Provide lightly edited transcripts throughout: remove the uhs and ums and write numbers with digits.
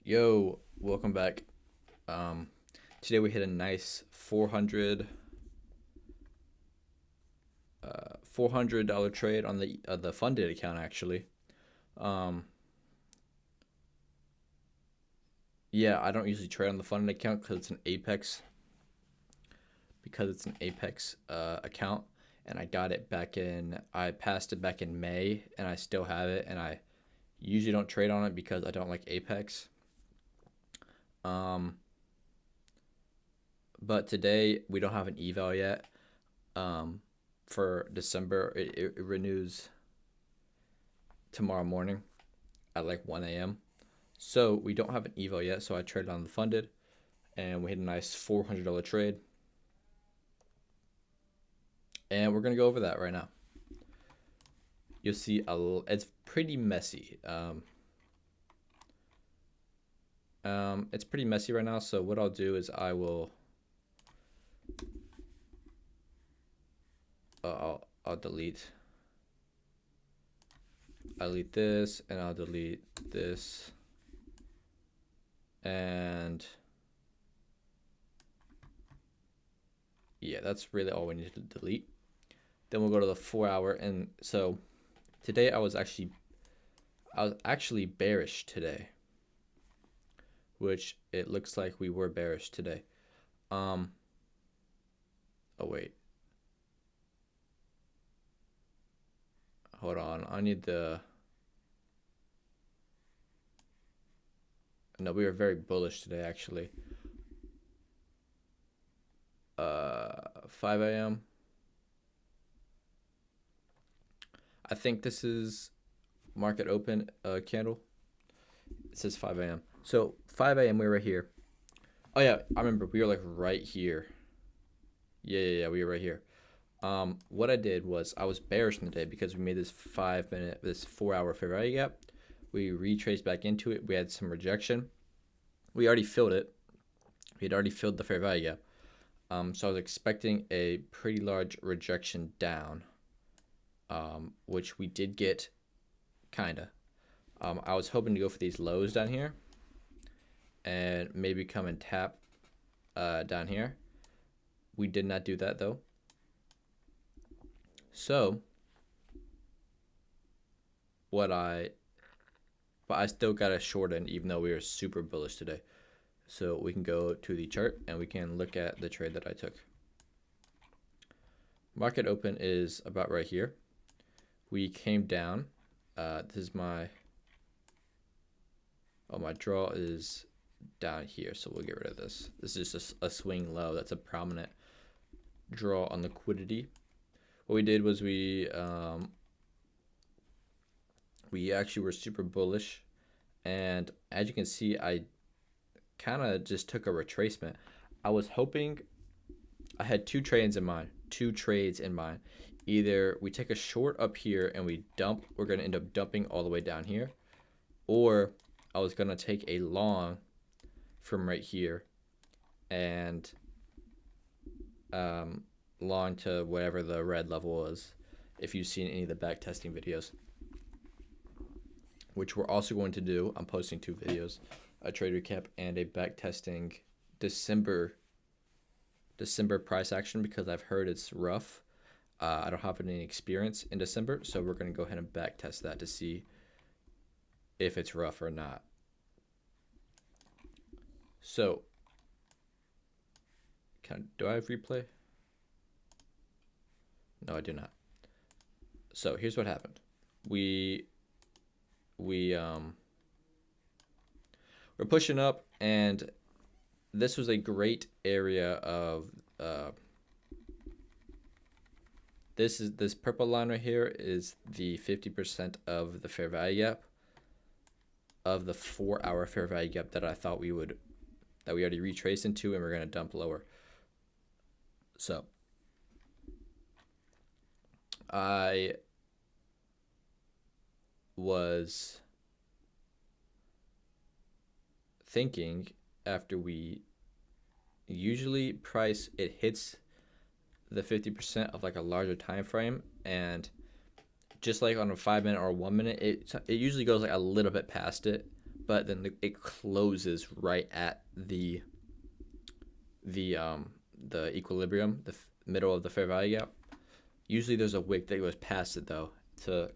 Yo, welcome back. Um, Today we hit a nice 400 $400 trade on the funded account actually. Um, yeah, I don't usually trade on the funded account because it's an Apex account, and I got it back in. I passed it back in May, and I still have it, and I usually don't trade on it because I don't like Apex. Um, but today we don't have an eval yet. Um, for December, it renews tomorrow morning at like 1 a.m. So we don't have an evo yet. So I traded on the funded, and we hit a nice $400 trade. And we're gonna go over that right now. You'll see it's pretty messy. It's pretty messy right now. So what I'll do is I'll delete. I'll delete this, and I'll delete this, and yeah, that's really all we need to delete. Then we'll go to the 4 hour, and so today I was actually bearish today, which it looks like we were bearish today. Um, oh wait, hold on. I need the. No, we were very bullish today actually. 5 a.m. I think this is market open candle. It says 5 a.m. So 5 a.m. we were here. Oh yeah, I remember we were like right here. Yeah, we were right here. What I did was I was bearish in the day because we made this 4 hour fair value gap. We retraced back into it. We had some rejection. We already filled it. We had already filled the fair value gap. So I was expecting a pretty large rejection down, which we did get, kinda. I was hoping to go for these lows down here, and maybe come and tap down here. We did not do that though. So what I but I still got a short end even though we were super bullish today. So we can go to the chart and we can look at the trade that I took. Market open is about right here. We came down. This is my draw is down here, so we'll get rid of this. This is just a swing low. That's a prominent draw on liquidity. What we did was we actually were super bullish, and as you can see, I kind of just took a retracement. I was hoping I had two trades in mind. Either we take a short up here and we dump, we're going to end up dumping all the way down here, or I was going to take a long from right here and long to whatever the red level was, if you've seen any of the back testing videos, which we're also going to do. I'm posting two videos, a trade recap and a back testing December price action, because I've heard it's rough. I don't have any experience in December, so we're going to go ahead and back test that to see if it's rough or not. So, do I have replay? No, I do not. So here's what happened. We're pushing up, and this was a great area of this purple line right here is the 50% of the fair value gap, of the 4 hour fair value gap that I thought we already retraced into, and we're going to dump lower. So I was thinking, after we usually price it hits the 50% of like a larger time frame, and just like on a 5 minute or 1 minute, it usually goes like a little bit past it, but then it closes right at the equilibrium, middle of the fair value gap. Usually there's a wick that goes past it though to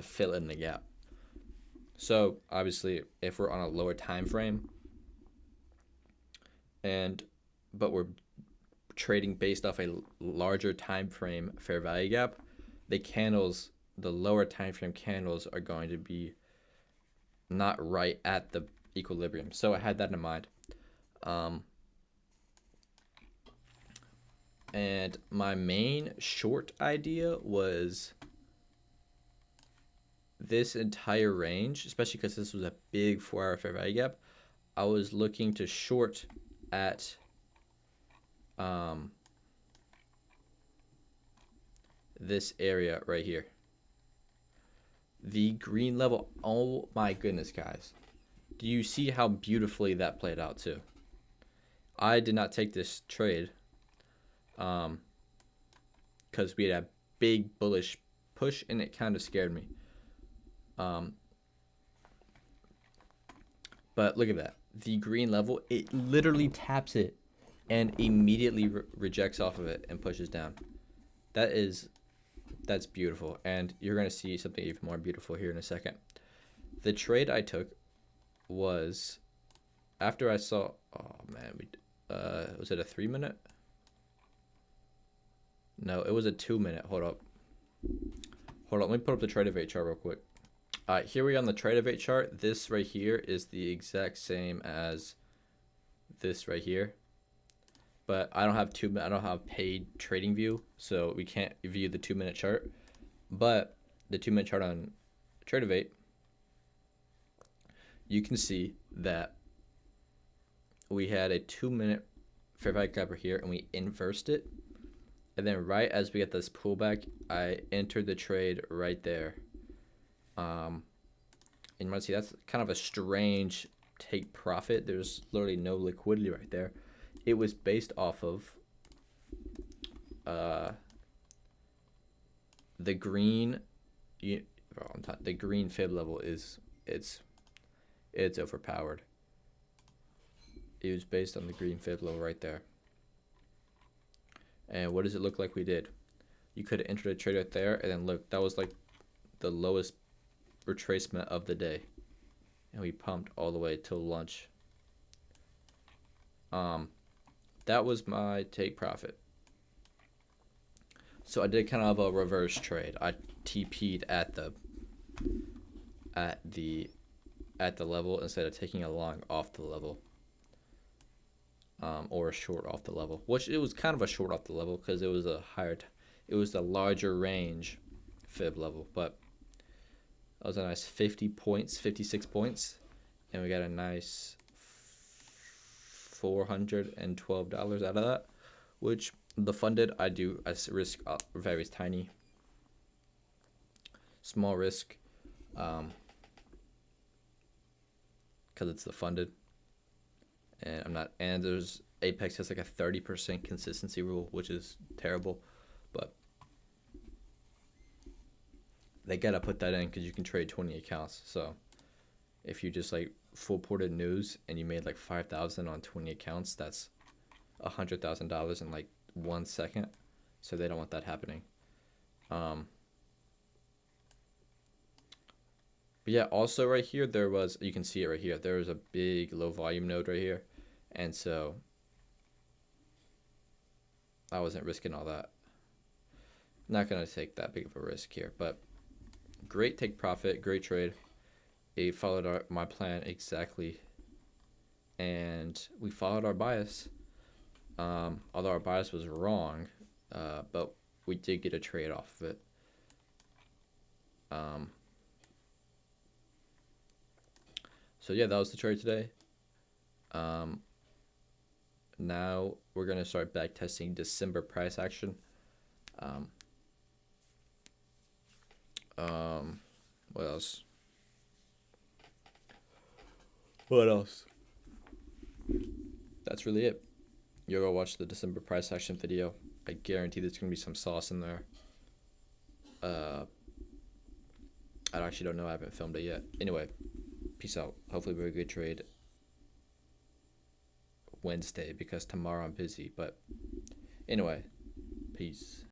fill in the gap. So obviously, if we're on a lower time frame, but we're trading based off a larger time frame fair value gap, the lower time frame candles are going to be not right at the equilibrium. So I had that in mind. And my main short idea was this entire range, especially because this was a big 4-hour fair value gap. I was looking to short at this area right here. The green level, oh my goodness, guys. Do you see how beautifully that played out too? I did not take this trade because we had a big bullish push and it kind of scared me. But look at that. The green level, it literally taps it and immediately rejects off of it and pushes down. That's beautiful. And you're going to see something even more beautiful here in a second. The trade I took was after I saw, oh man, was it a 3-minute? No, it was a 2-minute. Hold up. Let me put up the Tradeovate chart real quick. Here we are on the Tradeovate chart. This right here is the exact same as this right here. But I don't have paid trading view, so we can't view the 2-minute chart. But the 2-minute chart on Tradeovate, you can see that we had a 2-minute fair value gap right here, and we inversed it. And then right as we get this pullback, I entered the trade right there. And you might see that's kind of a strange take profit. There's literally no liquidity right there. It was based off of the green. The green fib level it's overpowered. It was based on the green fib level right there. And what does it look like we did? You could have entered a trade right there, and then look, that was like the lowest retracement of the day, and we pumped all the way till lunch. That was my take profit. So I did kind of a reverse trade. I TP'd at the level instead of taking a long off the level, or a short off the level. Which it was kind of a short off the level because it was a larger range fib level, but that was a nice 56 points, and we got a nice $412 out of that, which the funded I risk very tiny, small risk, because it's the funded, and there's Apex has like a 30% consistency rule, which is terrible, but they gotta put that in because you can trade 20 accounts. So if you just like full ported news and you made like 5,000 on 20 accounts, that's $100,000 in like 1 second. So they don't want that happening. But yeah, also right here you can see it right here. There was a big low volume node right here, and so I wasn't risking all that. Not gonna take that big of a risk here, but great take profit, great trade. It followed my plan exactly, and we followed our bias. Although our bias was wrong, but we did get a trade off of it. So yeah, that was the trade today. Now we're gonna start back testing December price action. What else? That's really it. You'll go watch the December price action video. I guarantee there's gonna be some sauce in there. I actually don't know. I haven't filmed it yet. Anyway, Peace out. Hopefully, we're a good trade Wednesday because tomorrow I'm busy. But anyway, peace.